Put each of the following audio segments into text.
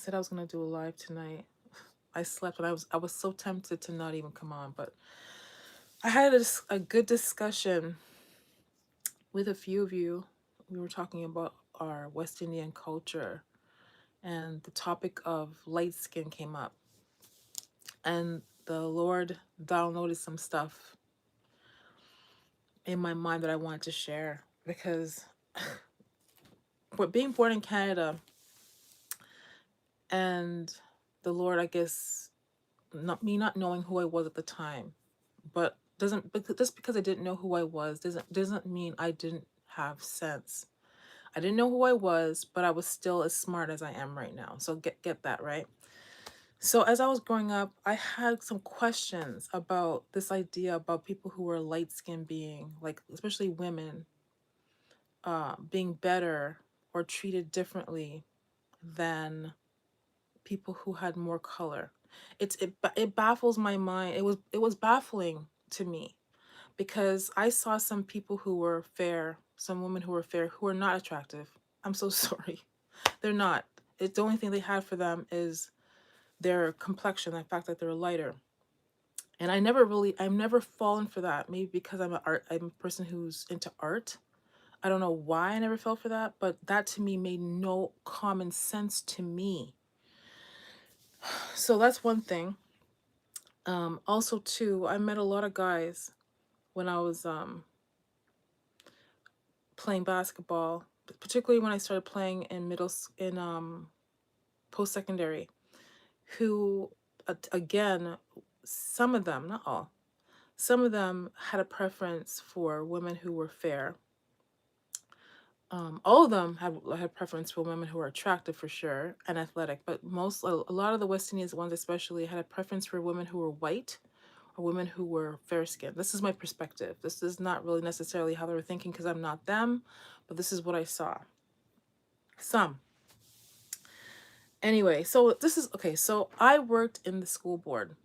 said I was gonna do a live tonight. I slept and I was so tempted to not even come on, but I had a good discussion with a few of you. We were talking about our West Indian culture, and the topic of light skin came up. And the Lord downloaded some stuff in my mind that I wanted to share because but being born in Canada and the Lord, I guess, not knowing who I was at the time, but doesn't just because I didn't know who I was doesn't mean I didn't have sense. I didn't know who I was, but I was still as smart as I am right now. So get that, right? So as I was growing up, I had some questions about this idea about people who were light skinned being, like especially women, being better or treated differently than people who had more color. It baffles my mind. It was baffling to me because I saw some people who were fair, some women who were fair who are not attractive. I'm so sorry. They're not. It's the only thing they had for them is their complexion, the fact that they're lighter. And I've never fallen for that. Maybe because I'm a person who's into art. I don't know why I never fell for that, but that to me made no common sense to me. So that's one thing. Also too, I met a lot of guys when I was playing basketball, particularly when I started playing in post secondary, who again, some of them, not all, some of them had a preference for women who were fair. All of them had preference for women who were attractive for sure and athletic, but a lot of the West Indian ones especially had a preference for women who were white or women who were fair skinned. This is my perspective. This is not really necessarily how they were thinking because I'm not them, but this is what I saw. Some. Anyway, so this is okay. So I worked in the school board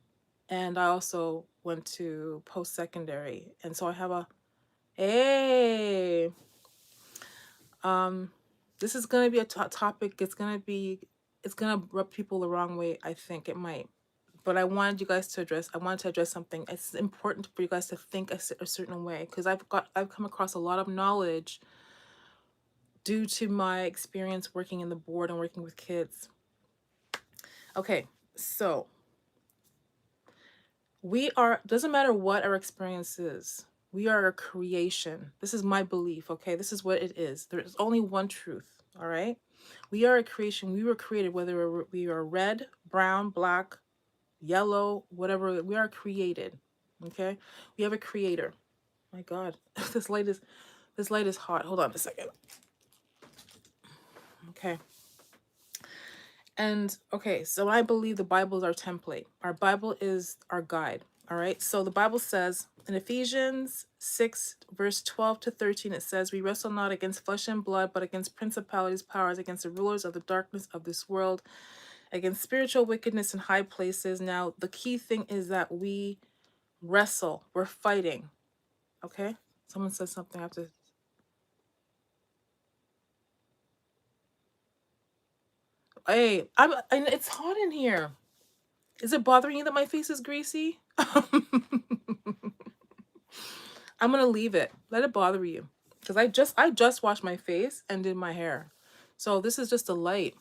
and I also went to post secondary. And so I have a, hey, um, this is going to be a topic. It's going to rub people the wrong way. I think it might. But I wanted to address something. It's important for you guys to think a certain way because I've come across a lot of knowledge due to my experience working in the board and working with kids. Okay, so doesn't matter what our experience is, we are a creation. This is my belief, okay? This is what it is. There's only one truth, all right? We are a creation. We were created, whether we are red, brown, black, yellow, whatever, we are created, okay? We have a creator. My God, this light is hot. Hold on a second. Okay. And okay, so I believe the Bible is our template. Our Bible is our guide. All right. So the Bible says in Ephesians 6, verse 12 to 13, it says, "We wrestle not against flesh and blood, but against principalities, powers, against the rulers of the darkness of this world, against spiritual wickedness in high places." Now, the key thing is that we wrestle, we're fighting. Okay. Someone says something. I have to. Hey, it's hot in here. Is it bothering you that my face is greasy? I'm gonna leave it. Let it bother you, because I just washed my face and did my hair, so this is just a light.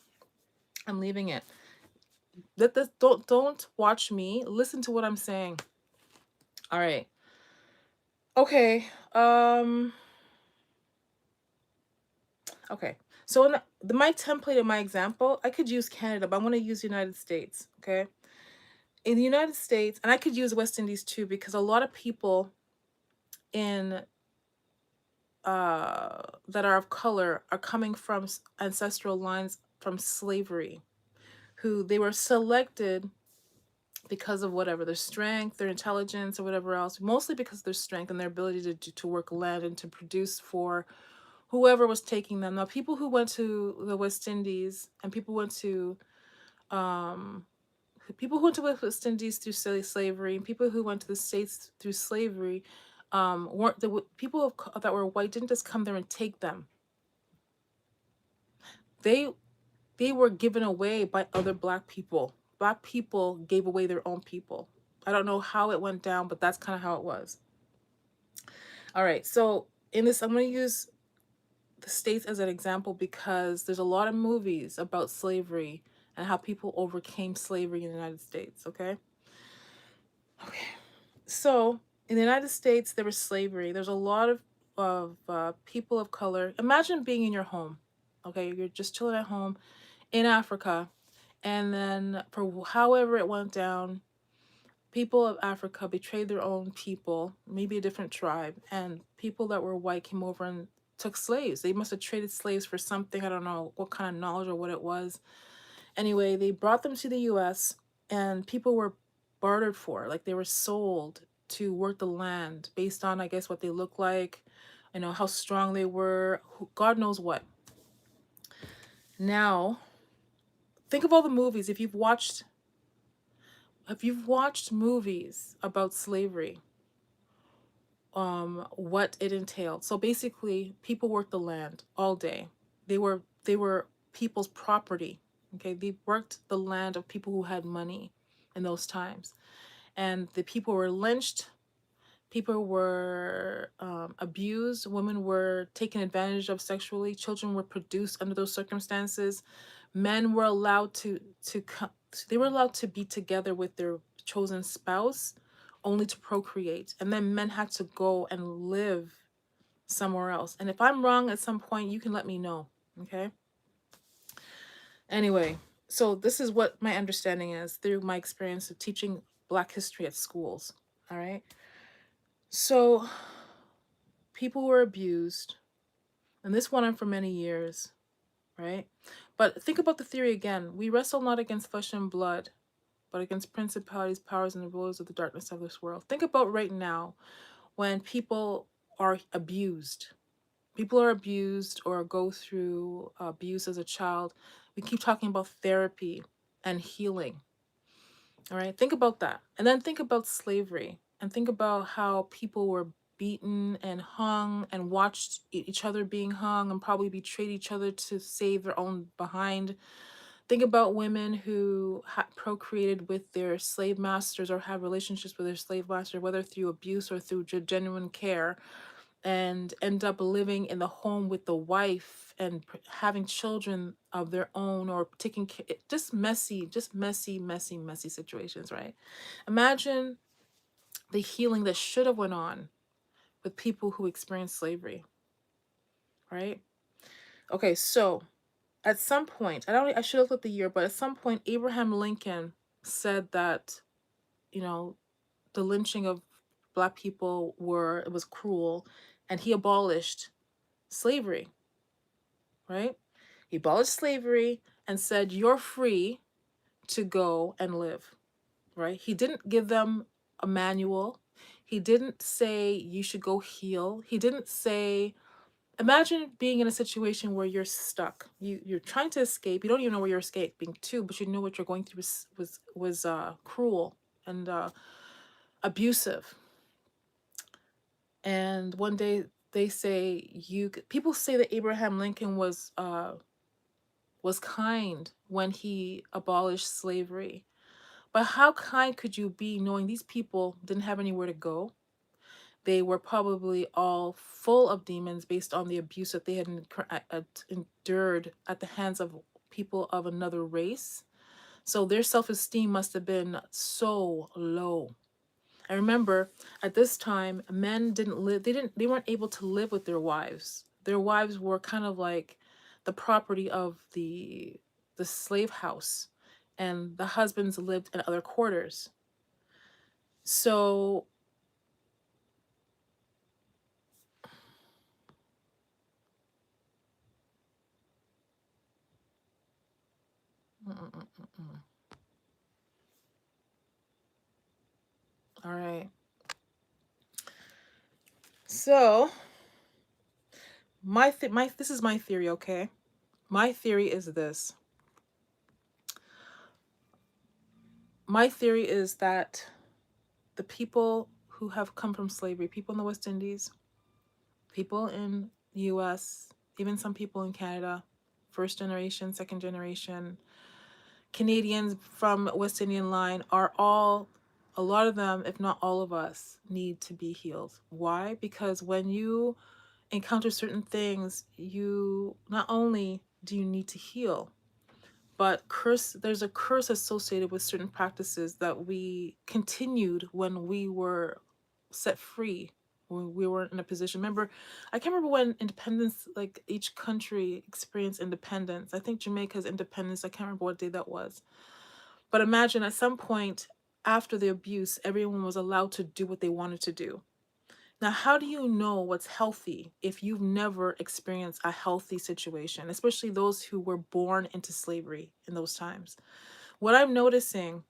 I'm leaving it. Let this don't watch me. Listen to what I'm saying. All right. Okay. Okay. So in my template in my example, I could use Canada, but I'm gonna use United States. Okay. In the United States, and I could use West Indies too, because a lot of people in that are of color are coming from ancestral lines from slavery, who they were selected because of whatever their strength, their intelligence, or whatever else, mostly because of their strength and their ability to work land and to produce for whoever was taking them. Now, people who went to the West Indies and um, people who went to the West Indies through slavery, and people who went to the States through slavery, weren't the people that were white didn't just come there and take them. They they were given away by other Black people. Black people gave away their own people. I don't know how it went down, but that's kind of how it was. All right, so in this, I'm going to use the States as an example because there's a lot of movies about slavery and how people overcame slavery in the United States, okay? Okay. So, in the United States, there was slavery. There's a lot of people of color. Imagine being in your home, okay? You're just chilling at home in Africa, and then for however it went down, people of Africa betrayed their own people, maybe a different tribe, and people that were white came over and took slaves. They must have traded slaves for something. I don't know what kind of knowledge or what it was. Anyway, they brought them to the US, and people were bartered for, like they were sold to work the land based on, I guess, what they look like, how strong they were, God knows what. Now, think of all the movies. If you've watched movies about slavery, what it entailed. So basically, people worked the land all day. They were people's property. Okay, they worked the land of people who had money in those times, and the people were lynched. People were abused. Women were taken advantage of sexually. Children were produced under those circumstances. Men were allowed they were allowed to be together with their chosen spouse only to procreate. And then men had to go and live somewhere else. And if I'm wrong at some point, you can let me know. Okay. Anyway, so this is what my understanding is through my experience of teaching Black history at schools. All right. So people were abused, and this went on for many years, right? But think about the theory again. We wrestle not against flesh and blood, but against principalities, powers, and the rulers of the darkness of this world. Think about right now when people are abused. People are abused or go through abuse as a child. We keep talking about therapy and healing. All right, think about that. And then think about slavery and think about how people were beaten and hung and watched each other being hung and probably betrayed each other to save their own behind. Think about women who procreated with their slave masters or had relationships with their slave master, whether through abuse or through genuine care, and end up living in the home with the wife and having children of their own or taking care. Just messy situations, right? Imagine the healing that should have went on with people who experienced slavery, right? Okay, so at some point, I should have looked the year, but at some point Abraham Lincoln said that, you know, the lynching of Black people it was cruel, and he abolished slavery, right? He abolished slavery and said, you're free to go and live, right? He didn't give them a manual. He didn't say you should go heal. He didn't say, imagine being in a situation where you're stuck. You're trying to escape. You don't even know where you're escaping to, but you know what you're going through was cruel and abusive. And one day they say people say that Abraham Lincoln was kind when he abolished slavery. But how kind could you be knowing these people didn't have anywhere to go? They were probably all full of demons based on the abuse that they had endured at the hands of people of another race. So their self-esteem must have been so low. I remember at this time, men didn't live, they weren't able to live with their wives. Their wives were kind of like the property of the slave house, and the husbands lived in other quarters. So all right. So this is my theory, okay? My theory is this. My theory is that the people who have come from slavery, people in the West Indies, people in the US, even some people in Canada, first generation, second generation Canadians from West Indian line are all, a lot of them, if not all of us, need to be healed. Why? Because when you encounter certain things, you not only do you need to heal, but there's a curse associated with certain practices that we continued when we were set free, when we weren't in a position. Remember, I can't remember when independence, like each country experienced independence. I think Jamaica's independence, I can't remember what day that was. But imagine at some point after the abuse, everyone was allowed to do what they wanted to do. Now, how do you know what's healthy if you've never experienced a healthy situation, especially those who were born into slavery in those times? What I'm noticing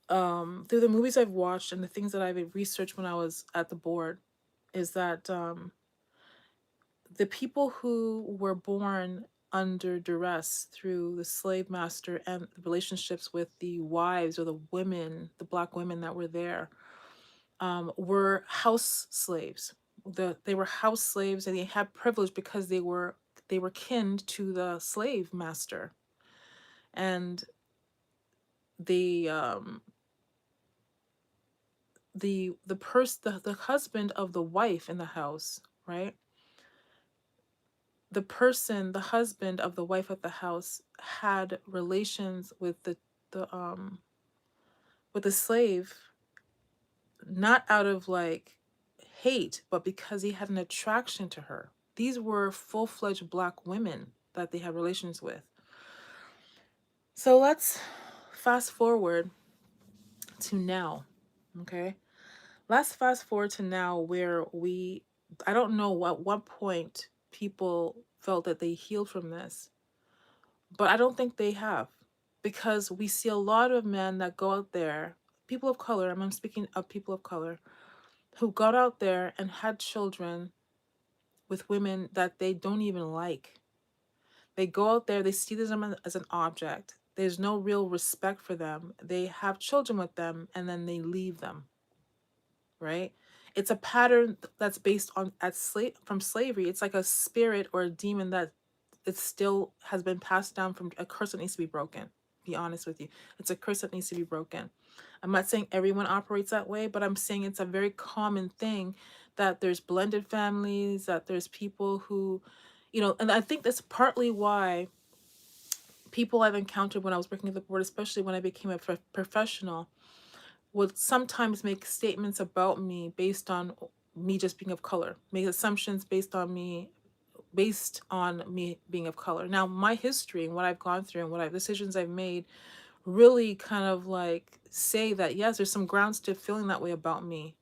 through the movies I've watched and the things that I've researched when I was at the board is that the people who were born under duress through the slave master and the relationships with the wives or the women, the black women that were there, were house slaves. They were house slaves, and they had privilege because they were kin to the slave master, and the the husband of the wife in the house, right? The husband of the wife at the house had relations with the with the slave, not out of like hate, but because he had an attraction to her. These were full-fledged black women that they had relations with. So let's fast forward to now, okay? Let's fast forward to now where I don't know at what point people felt that they healed from this, but I don't think they have, because we see a lot of men that go out there, people of color, I'm speaking of people of color, who got out there and had children with women that they don't even like. They go out there, they see them as an object. There's no real respect for them. They have children with them and then they leave them, right? It's a pattern that's based on from slavery. It's like a spirit or a demon that it still has been passed down from a curse that needs to be broken. Be honest with you. It's a curse that needs to be broken. I'm not saying everyone operates that way, but I'm saying it's a very common thing that there's blended families, that there's people who, and I think that's partly why people I've encountered when I was working at the board, especially when I became a professional, would sometimes make statements about me based on me just being of color, make assumptions based on me being of color. Now, my history and what I've gone through and decisions I've made really kind of like say that, yes, there's some grounds to feeling that way about me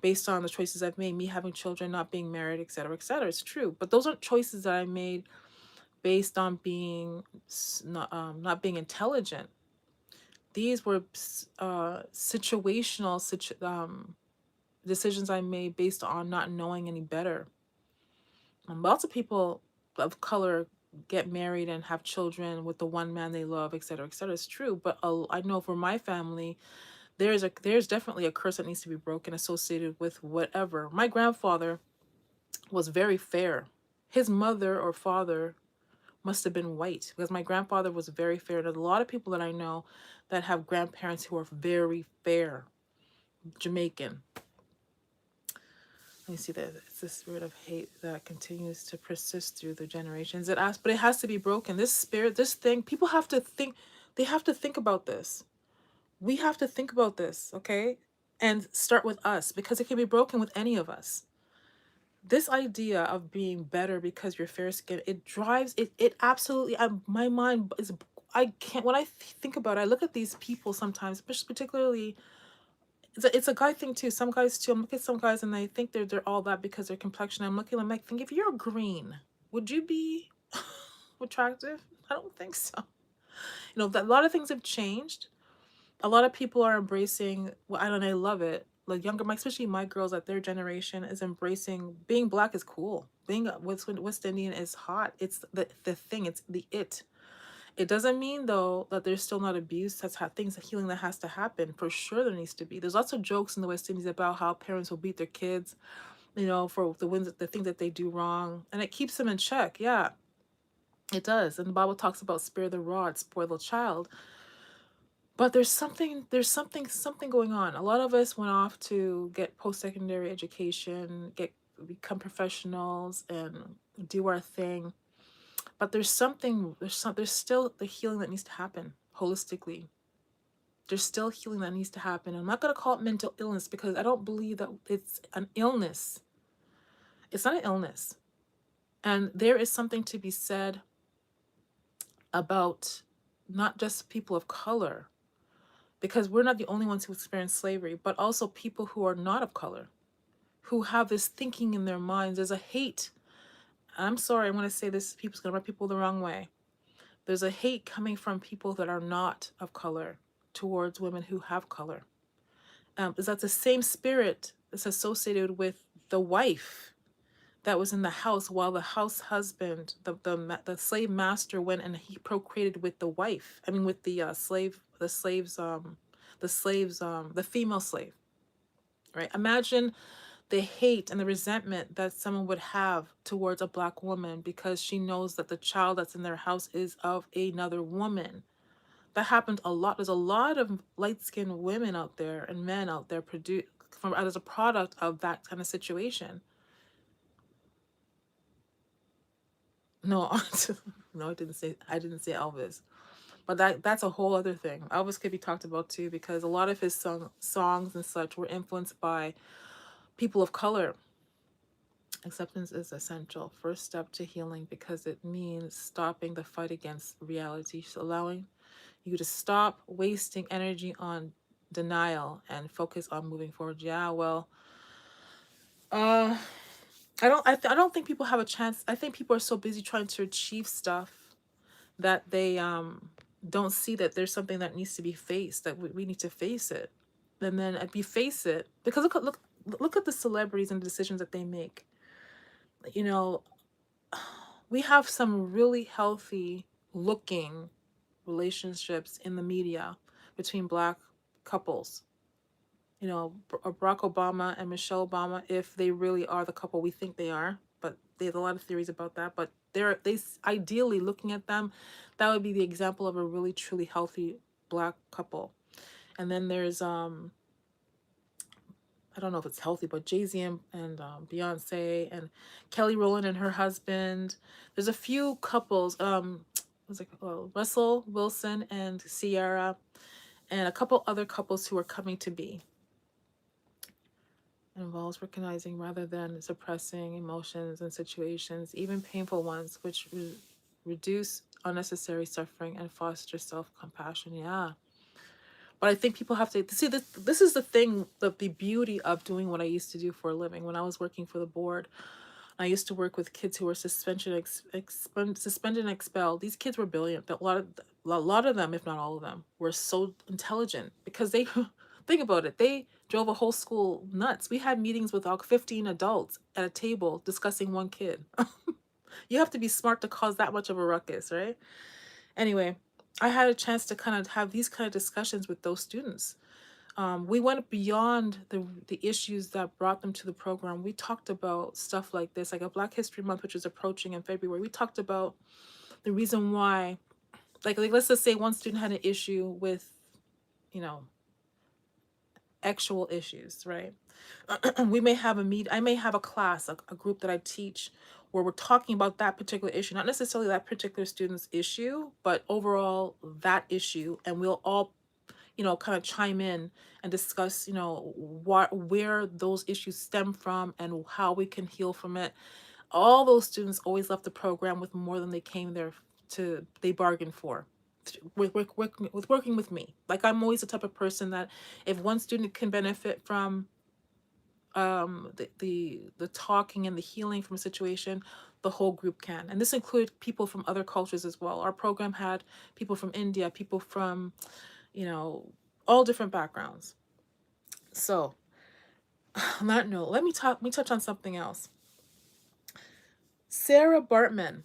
based on the choices I've made, me having children, not being married, et cetera, et cetera. It's true. But those aren't choices that I made based on being not being intelligent. These were decisions I made based on not knowing any better. Lots of people of color get married and have children with the one man they love, et cetera, et cetera. It's true, but I know for my family, there's definitely a curse that needs to be broken associated with whatever. My grandfather was very fair. His mother or father must have been white, because my grandfather was very fair. There's a lot of people that I know that have grandparents who are very fair, Jamaican. Let me see that it's the spirit of hate that continues to persist through the generations. But it has to be broken. This spirit, this thing, people have to think. They have to think about this. We have to think about this, okay? And start with us, because it can be broken with any of us. This idea of being better because you're fair skinned, it drives it. It absolutely. My mind is. I can't. When I think about it, I look at these people sometimes, particularly. It's a guy thing too. Some guys too. I'm looking at some guys and they think they're all that because their complexion. I'm looking. I'm like, think, if you're green, would you be attractive? I don't think so. That a lot of things have changed. A lot of people are embracing. Well, I don't know. I love it. Like especially my girls at their generation is embracing being black is cool. Being West Indian is hot. It's the thing. It's the it. It doesn't mean though that there's still not abuse. That's how healing that has to happen. For sure there needs to be. There's lots of jokes in the West Indies about how parents will beat their kids, for the things that they do wrong. And it keeps them in check. Yeah. It does. And the Bible talks about spare the rod, spoil the child. But there's something going on. A lot of us went off to get post-secondary education, become professionals and do our thing. But there's still the healing that needs to happen holistically. There's still healing that needs to happen. I'm not going to call it mental illness because I don't believe that it's an illness. It's not an illness. And there is something to be said about not just people of color, because we're not the only ones who experience slavery, but also people who are not of color, who have this thinking in their minds. There's a hate. I'm sorry, I'm going to say this, people's going to rub people the wrong way. There's a hate coming from people that are not of color towards women who have color. Is that the same spirit that's associated with the wife that was in the house while the house husband, the slave master, went and he procreated with the wife. I mean, with the the female slave, right? Imagine the hate and the resentment that someone would have towards a black woman because she knows that the child that's in their house is of another woman. That happened a lot. There's a lot of light-skinned women out there and men out there produce from as a product of that kind of situation. No, no, I didn't say Elvis. But that's a whole other thing. Elvis could be talked about too because a lot of his songs and such were influenced by people of color. Acceptance is essential. First step to healing because it means stopping the fight against reality, just allowing you to stop wasting energy on denial and focus on moving forward. Yeah, well, uh, I don't think people have a chance. I think people are so busy trying to achieve stuff that they don't see that there's something that needs to be faced, that we need to face it. And then if you face it, because look at the celebrities and the decisions that they make. You know, we have some really healthy looking relationships in the media between black couples. You know, Barack Obama and Michelle Obama, if they really are the couple we think they are, but there's a lot of theories about that. But ideally looking at them, that would be the example of a really truly healthy black couple. And then there's I don't know if it's healthy, but Jay-Z and Beyonce and Kelly Rowland and her husband. There's a few couples. Was like Russell Wilson and Ciara, and a couple other couples who are coming to be. It involves recognizing rather than suppressing emotions and situations, even painful ones, which reduce unnecessary suffering and foster self-compassion. Yeah. But I think people have to see this. This is the thing, the beauty of doing what I used to do for a living. When I was working for the board, I used to work with kids who were suspended and expelled. These kids were brilliant. A lot of them, if not all of them, were so intelligent because they think about it. They drove a whole school nuts. We had meetings with all 15 adults at a table discussing one kid. You have to be smart to cause that much of a ruckus, right? Anyway, I had a chance to kind of have these kind of discussions with those students. We went beyond the issues that brought them to the program. We talked about stuff like this, like a Black History Month, which is approaching in February. We talked about the reason why, like let's just say one student had an issue with, you know, actual issues, right? We may have I may have a class, a group that I teach where we're talking about that particular issue, not necessarily that particular student's issue, but overall that issue. And we'll all, kind of chime in and discuss, where those issues stem from and how we can heal from it. All those students always left the program with more than they came there they bargained for. With working with me. Like, I'm always the type of person that if one student can benefit from the talking and the healing from a situation, the whole group can. And this included people from other cultures as well. Our program had people from India, people from, all different backgrounds. So on that note, let me touch on something else. Sarah Bartman,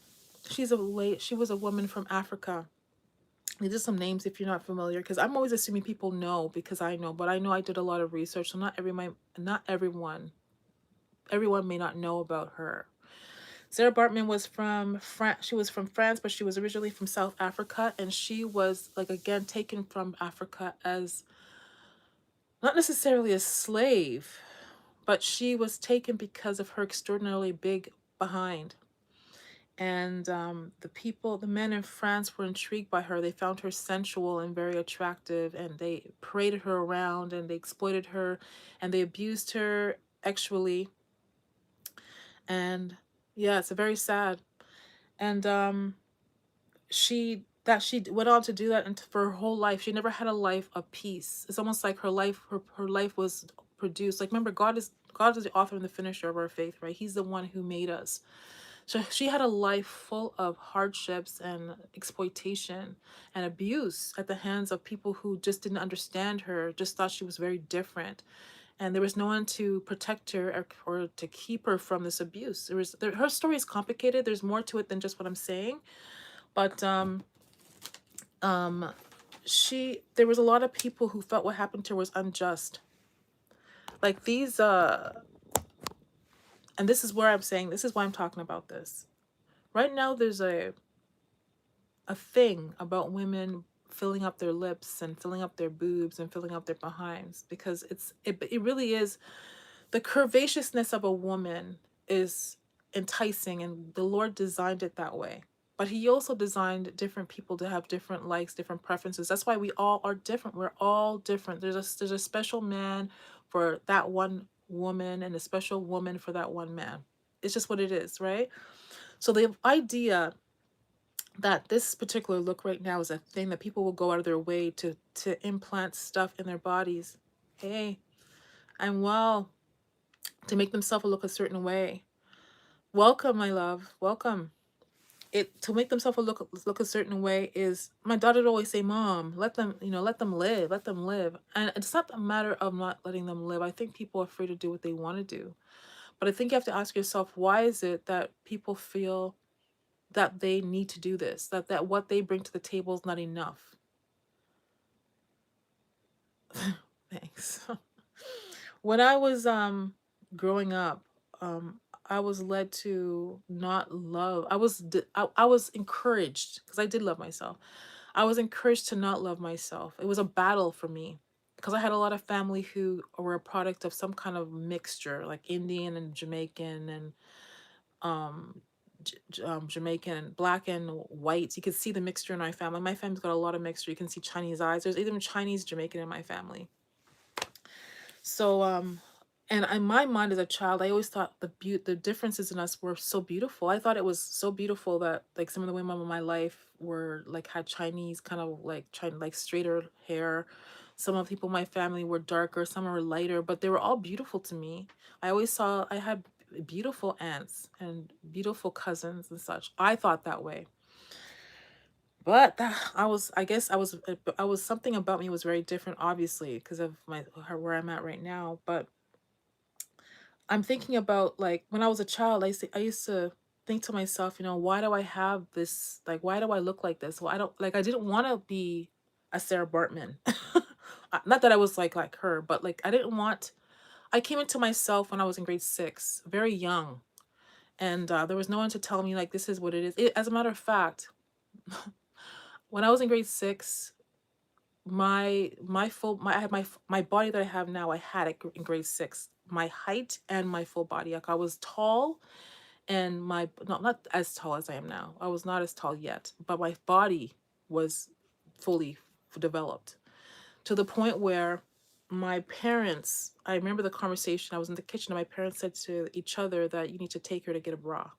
she was a woman from Africa. These are some names if you're not familiar, because I'm always assuming people know because I know, but I know I did a lot of research, so not everyone may not know about her. Sarah Bartman was from France. She was from France, but she was originally from South Africa, and she was like again taken from Africa as not necessarily a slave, but she was taken because of her extraordinarily big behind. And the men in France were intrigued by her. They found her sensual and very attractive, and they paraded her around and they exploited her and they abused her sexually. And yeah, it's a very sad. And she went on to do that and for her whole life. She never had a life of peace. It's almost like her life was produced. Like, remember, God is the author and the finisher of our faith, right? He's the one who made us. So she had a life full of hardships and exploitation and abuse at the hands of people who just didn't understand her, just thought she was very different. And there was no one to protect her or to keep her from this abuse. Her story is complicated. There's more to it than just what I'm saying. But um, there was a lot of people who felt what happened to her was unjust. Like these, and this is where I'm saying, this is why I'm talking about this. Right now, there's a thing about women filling up their lips and filling up their boobs and filling up their behinds, because it really is, the curvaceousness of a woman is enticing, and the Lord designed it that way. But he also designed different people to have different likes, different preferences. That's why we all are different. We're all different. There's a special man for that one woman and a special woman for that one man. It's just what it is, right? So the idea that this particular look right now is a thing that people will go out of their way to implant stuff in their bodies. Hey, I'm well, to make themselves look a certain way. Welcome, my love. Welcome. It to make themselves look a certain way is, my daughter would always say, "Mom, let them, let them live, let them live." And it's not a matter of not letting them live. I think people are free to do what they want to do. But I think you have to ask yourself, why is it that people feel that they need to do this? That what they bring to the table is not enough. Thanks. When I was growing up, I was led to not love. I was encouraged, because I did love myself. I was encouraged to not love myself. It was a battle for me because I had a lot of family who were a product of some kind of mixture, like Indian and Jamaican and um Jamaican and black and white. You could see the mixture in my family. My family's got a lot of mixture. You can see Chinese eyes. There's even Chinese Jamaican in my family. So and in my mind as a child, I always thought the differences in us were so beautiful. I thought it was so beautiful that like some of the women in my life were like had Chinese kind of like straighter hair. Some of the people in my family were darker, some were lighter, but they were all beautiful to me. I always saw I had beautiful aunts and beautiful cousins and such. I thought that way. But I guess I was something about me was very different, obviously, because of where I'm at right now. But I'm thinking about like when I was a child, I used to think to myself, why do I have this? Like, why do I look like this? Well, I don't like. I didn't want to be a Sarah Bartman. Not that I was like her, but like I didn't want. I came into myself when I was in grade 6, very young, and there was no one to tell me like this is what it is. As a matter of fact, when I was in grade 6, I had my body that I have now. I had it in grade 6. My height and my full body. Like I was tall, and not as tall as I am now. I was not as tall yet, but my body was fully developed to the point where my parents. I remember the conversation. I was in the kitchen, and my parents said to each other that you need to take her to get a bra,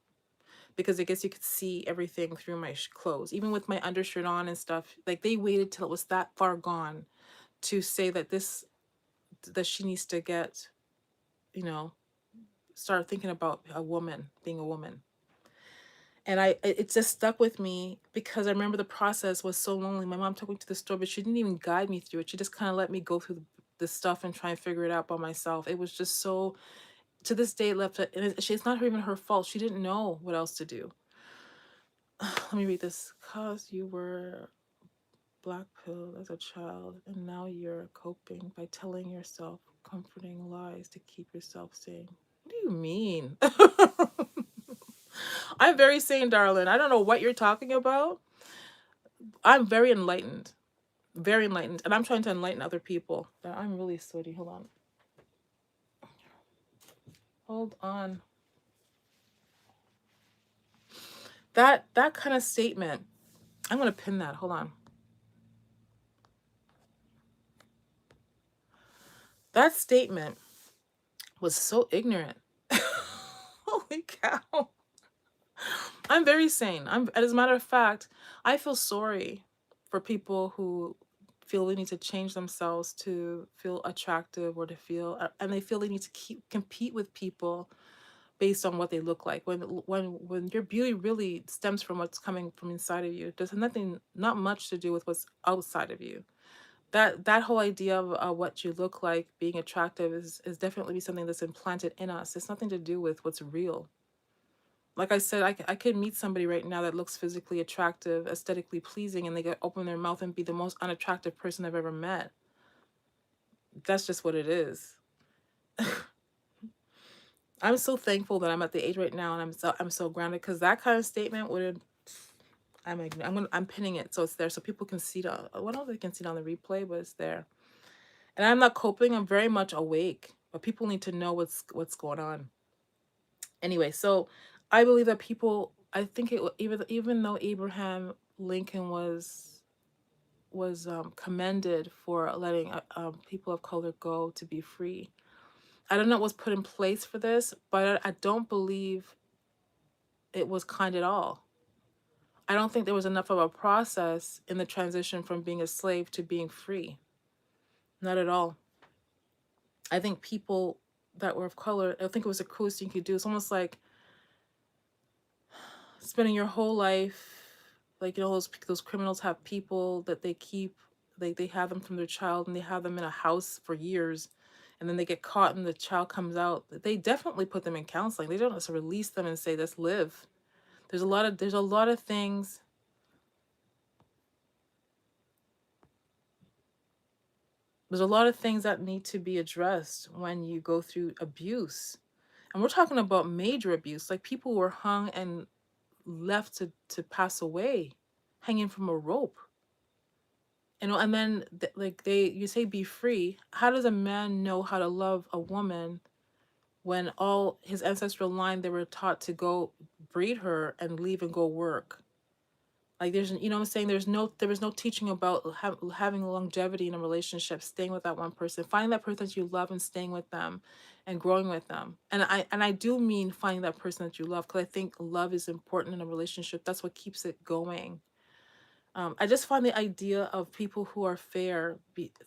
because I guess you could see everything through my clothes, even with my undershirt on and stuff. Like they waited till it was that far gone to say that she needs to get, you know, start thinking about a woman being a woman. And it just stuck with me because I remember the process was so lonely. My mom took me to the store, but she didn't even guide me through it. She just kind of let me go through the stuff and try and figure it out by myself. It was just so, to this day, it left it, and it's not even her fault. She didn't know what else to do. Let me read this. Cause you were black pilled as a child, and now you're coping by telling yourself comforting lies to keep yourself sane. What do you mean? I'm very sane, darling. I don't know what you're talking about. I'm very enlightened. Very enlightened. And I'm trying to enlighten other people. I'm really sweaty. Hold on. Hold on. That kind of statement. I'm gonna pin that. Hold on. That statement was so ignorant. Holy cow. I'm very sane. As a matter of fact, I feel sorry for people who feel they need to change themselves to feel attractive or to feel, and they feel they need to compete with people based on what they look like. When your beauty really stems from what's coming from inside of you, there's not much to do with what's outside of you. That whole idea of what you look like being attractive is definitely something that's implanted in us. It's nothing to do with what's real. Like I said, I could meet somebody right now that looks physically attractive, aesthetically pleasing, and they could open their mouth and be the most unattractive person I've ever met. That's just what it is. I'm so thankful that I'm at the age right now, and I'm so grounded, because that kind of statement would, I'm pinning it so it's there so people can see it. I don't know if they can see it on the replay, but it's there. And I'm not coping. I'm very much awake, but people need to know what's going on. Anyway, so I believe that people. I think even though Abraham Lincoln was commended for letting people of color go to be free. I don't know what was put in place for this, but I don't believe it was kind at all. I don't think there was enough of a process in the transition from being a slave to being free. Not at all. I think people that were of color, I think it was the coolest thing you could do. It's almost like spending your whole life, like, those criminals have people that they keep, they have them from their child, and they have them in a house for years, and then they get caught and the child comes out. They definitely put them in counseling. They don't just release them and say, let's live. There's a lot of things. There's a lot of things that need to be addressed when you go through abuse. And we're talking about major abuse. Like, people were hung and left to pass away, hanging from a rope. And then you say be free. How does a man know how to love a woman when all his ancestral line, they were taught to go breed her and leave and go work? Like, there's, what I'm saying, there was no teaching about having longevity in a relationship, staying with that one person, finding that person that you love and staying with them and growing with them. And I do mean finding that person that you love, because I think love is important in a relationship. That's what keeps it going. I just find the idea of people who are fair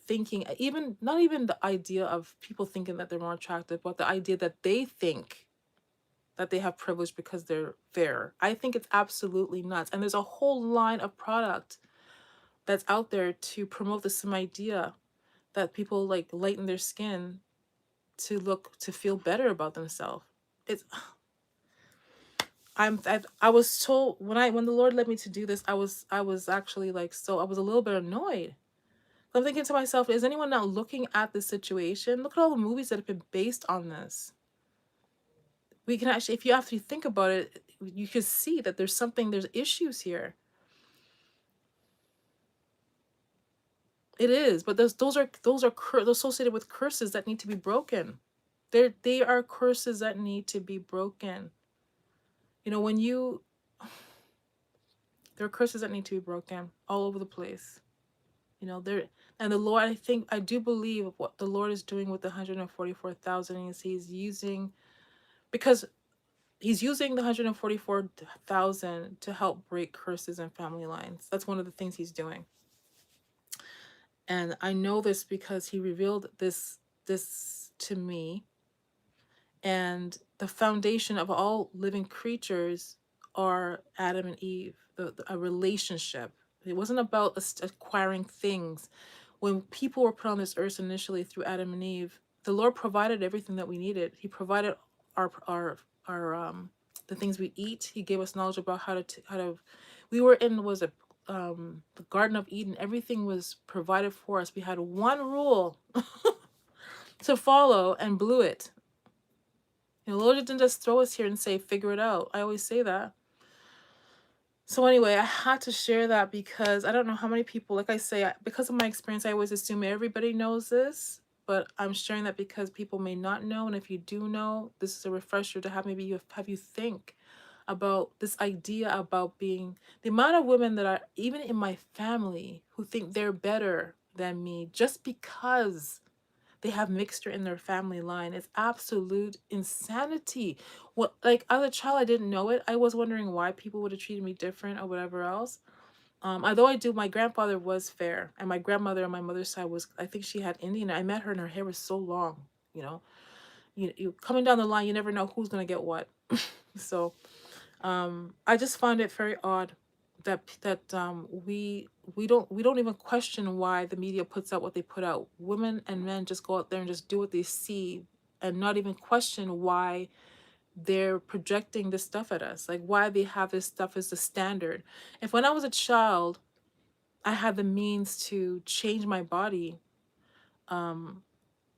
thinking, even not even the idea of people thinking that they're more attractive, but the idea that they think that they have privilege because they're fair. I think it's absolutely nuts. And there's a whole line of product that's out there to promote the same idea, that people like lighten their skin to feel better about themselves. It's I was told when the Lord led me to do this, I was actually like, so I was a little bit annoyed. I'm thinking to myself, is anyone not looking at the situation? Look at all the movies that have been based on this. We can actually, if you actually think about it, you can see that there's issues here. It is, but those are associated with curses that need to be broken. They are curses that need to be broken. When there are curses that need to be broken all over the place. There, and the Lord, I do believe what the Lord is doing with the 144,000 is he's using the 144,000 to help break curses and family lines. That's one of the things he's doing. And I know this because he revealed this to me. And the foundation of all living creatures are Adam and Eve, a relationship. It wasn't about acquiring things. When people were put on this earth initially through Adam and Eve, the Lord provided everything that we needed. He provided our the things we eat. He gave us knowledge about how to. We were in the Garden of Eden. Everything was provided for us. We had one rule to follow and blew it. The Lord didn't just throw us here and say, figure it out. I always say that. So anyway, I had to share that because I don't know how many people, like I say, because of my experience, I always assume everybody knows this, but I'm sharing that because people may not know. And if you do know, this is a refresher to have maybe have you think about this idea about being the amount of women that are even in my family who think they're better than me just because they have mixture in their family line. It's absolute insanity. What, like, as a child, I didn't know it. I was wondering why people would have treated me different or whatever else. Although I do, my grandfather was fair, and my grandmother on my mother's side was, I think she had Indian. I met her, and her hair was so long. You know, you coming down the line, you never know who's gonna get what. So I just found it very odd that we don't even question why the media puts out what they put out. Women and men just go out there and just do what they see and not even question why they're projecting this stuff at us. Like why they have this stuff as the standard. If when I was a child I had the means to change my body, um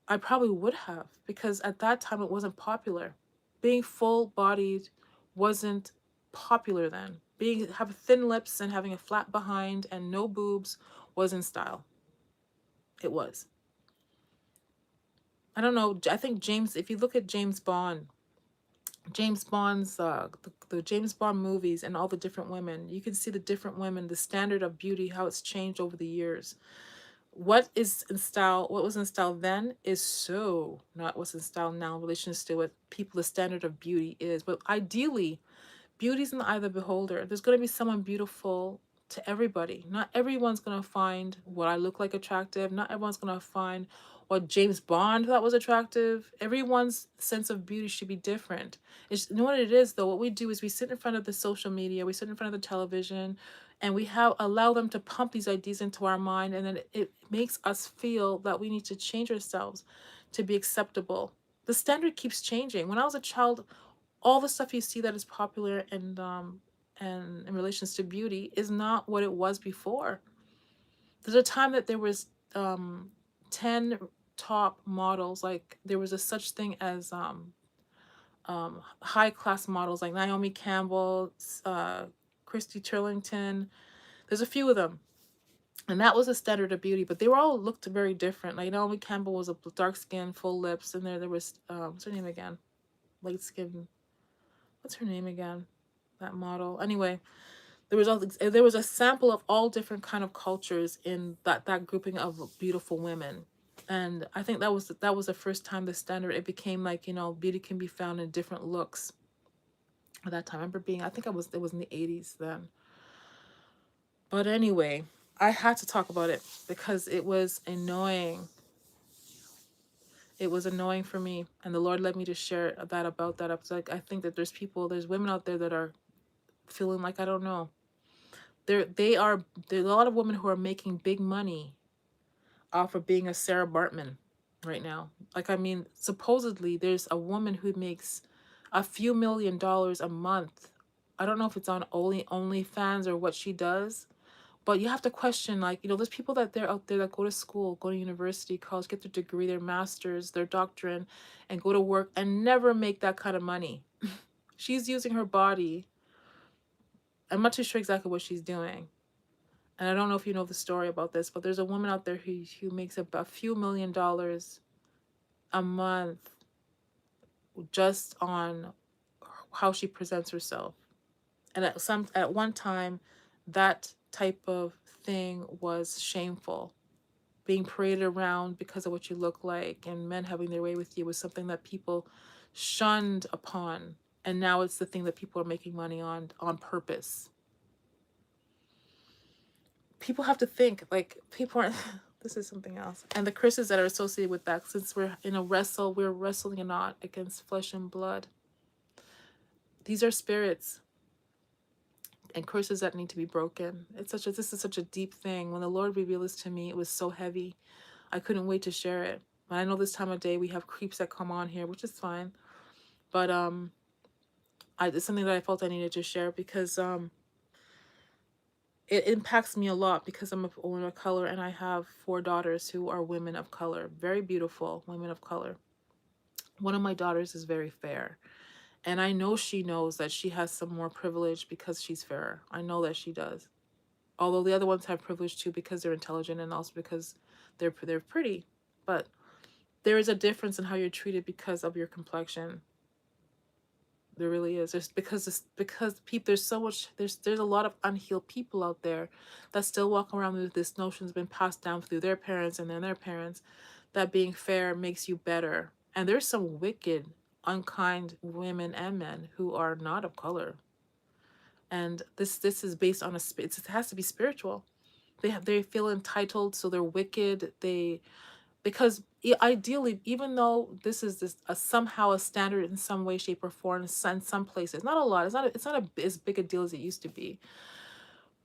I probably would have, because at that time it wasn't popular. Being full bodied wasn't popular then. Being have thin lips and having a flat behind and no boobs was in style. It was. I don't know. I think James, if you look at James Bond's the James Bond movies and all the different women, you can see the different women, the standard of beauty, how it's changed over the years. What was in style then is so not what's in style now in relation to what people the standard of beauty is. But ideally, beauty's in the eye of the beholder. There's going to be someone beautiful to everybody. Not everyone's going to find what I look like attractive. Not everyone's going to find what James Bond thought was attractive. Everyone's sense of beauty should be different. You know what it is though? What we do is we sit in front of the social media, we sit in front of the television, and we have allow them to pump these ideas into our mind, and then it makes us feel that we need to change ourselves to be acceptable. The standard keeps changing. When I was a child, all the stuff you see that is popular and in relations to beauty is not what it was before. There's a time that there was 10 top models, like there was a such thing as high class models like Naomi Campbell, Christy Turlington. There's a few of them. And that was a standard of beauty, but they were all looked very different. Like Naomi Campbell was a dark skin, full lips, and there was what's her name again? Light skin. What's her name again? That model. Anyway, there was a sample of all different kind of cultures in that grouping of beautiful women. And I think that was the first time the standard, it became like, beauty can be found in different looks. At that time, I remember being, I think it was in the 80s then. But anyway, I had to talk about it because it was annoying. It was annoying for me, and the Lord led me to share that about that. I was like, I think that there's women out there that are feeling like, I don't know. There's a lot of women who are making big money off of being a Sarah Bartman right now. Like, I mean, supposedly there's a woman who makes a few $1 million a month. I don't know if it's on OnlyFans or what she does, but you have to question, like, there's people that they're out there that go to school, go to university, college, get their degree, their master's, their doctorate, and go to work and never make that kind of money. She's using her body. I'm not too sure exactly what she's doing. And I don't know if you know the story about this, but there's a woman out there who makes a few $1 million a month just on how she presents herself. And at one time, that type of thing was shameful. Being paraded around because of what you look like and men having their way with you was something that people shunned upon. And now it's the thing that people are making money on purpose. People have to think, like, people aren't this is something else. And the curses that are associated with that, since we're in a wrestle, we're wrestling not against flesh and blood. These are spirits and curses that need to be broken. This is such a deep thing. When the Lord revealed this to me, it was so heavy. I couldn't wait to share it. But I know this time of day we have creeps that come on here, which is fine. But it's something that I felt I needed to share because it impacts me a lot because I'm a woman of color and I have 4 daughters who are women of color, very beautiful women of color. One of my daughters is very fair. And I know she knows that she has some more privilege because she's fairer. I know that she does. Although the other ones have privilege too because they're intelligent and also because they're pretty. But there is a difference in how you're treated because of your complexion. There really is. Because people, there's so much, there's a lot of unhealed people out there that still walk around with this notion that's been passed down through their parents and then their parents, that being fair makes you better. And there's some wicked, unkind women and men who are not of color. And this is based on it has to be spiritual. They feel entitled, so they're wicked. Because ideally, even though this a somehow a standard in some way, shape, or form in some places, not a lot, as big a deal as it used to be,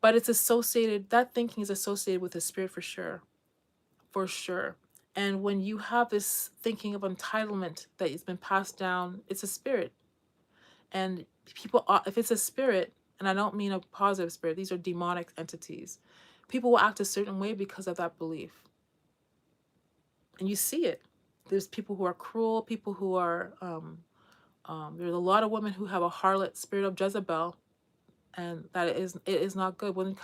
but it's associated, that thinking is associated with the spirit for sure, for sure. And when you have this thinking of entitlement that has been passed down, it's a spirit. And people if it's a spirit, and I don't mean a positive spirit, these are demonic entities, people will act a certain way because of that belief. And you see it. There's people who are cruel, people who are there's a lot of women who have a harlot spirit of Jezebel, and it is not good. When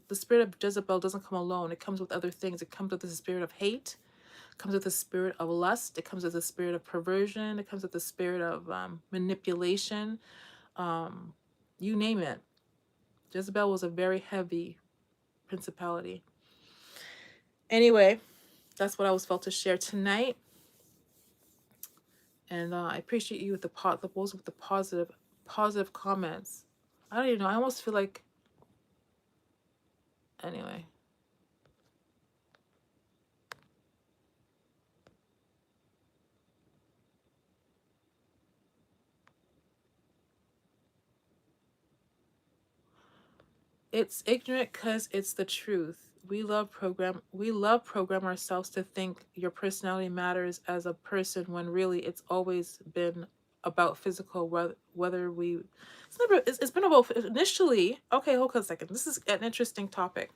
the spirit of Jezebel doesn't come alone, it comes with other things. It comes with the spirit of hate, it comes with the spirit of lust, it comes with the spirit of perversion, it comes with the spirit of manipulation, you name it. Jezebel was a very heavy principality. Anyway, that's what I was felt to share tonight. And I appreciate you with the positive comments. I don't even know. I almost feel like, anyway. It's ignorant because it's the truth. We love program ourselves to think your personality matters as a person when really it's always been about physical, whether we it's been about initially. Okay, hold on a second. This is an interesting topic.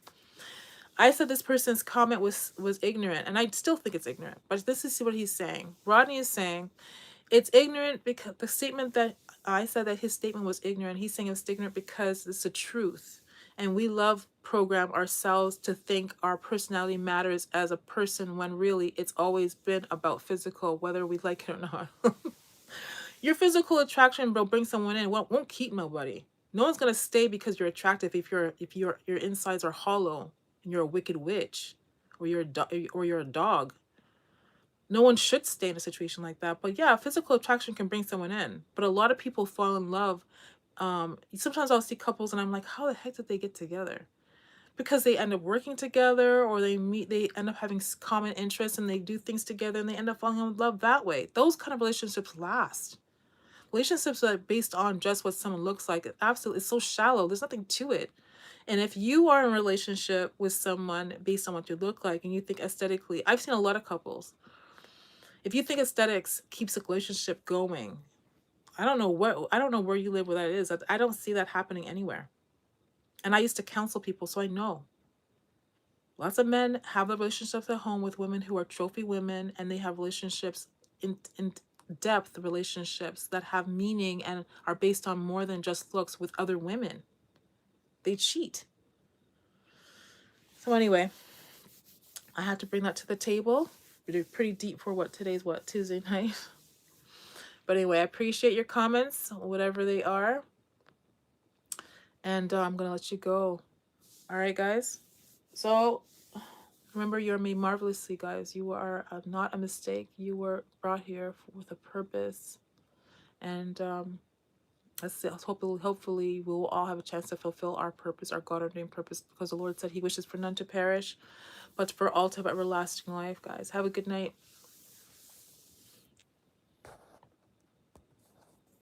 I said this person's comment was ignorant, and I still think it's ignorant. But this is what he's saying. Rodney is saying it's ignorant because the statement that I said that his statement was ignorant. He's saying it's ignorant because it's the truth, and we love program ourselves to think our personality matters as a person when really it's always been about physical, whether we like it or not. Your physical attraction will bring someone in. Won't keep nobody. No one's gonna stay because you're attractive if your insides are hollow and you're a wicked witch, or you're a dog. No one should stay in a situation like that. But yeah, physical attraction can bring someone in. But a lot of people fall in love. Sometimes I'll see couples and I'm like, how the heck did they get together? Because they end up working together, or they end up having common interests and they do things together and they end up falling in love that way. Those kind of relationships last. Relationships that are based on just what someone looks like, absolutely, it's so shallow. There's nothing to it. And if you are in a relationship with someone based on what you look like and you think aesthetically, I've seen a lot of couples. If you think aesthetics keeps a relationship going, I don't know where you live, where that is. I don't see that happening anywhere. And I used to counsel people, so I know. Lots of men have the relationships at home with women who are trophy women, and they have relationships in depth relationships that have meaning and are based on more than just looks with other women. They cheat. So anyway, I had to bring that to the table. We're pretty deep for Tuesday night. But anyway, I appreciate your comments, whatever they are. And I'm going to let you go. All right, guys. So remember, you're made marvelously, guys. You are not a mistake. You were brought here with a purpose. And hopefully we'll all have a chance to fulfill our purpose, our God-ordained purpose, because the Lord said he wishes for none to perish, but for all to have everlasting life, guys. Have a good night.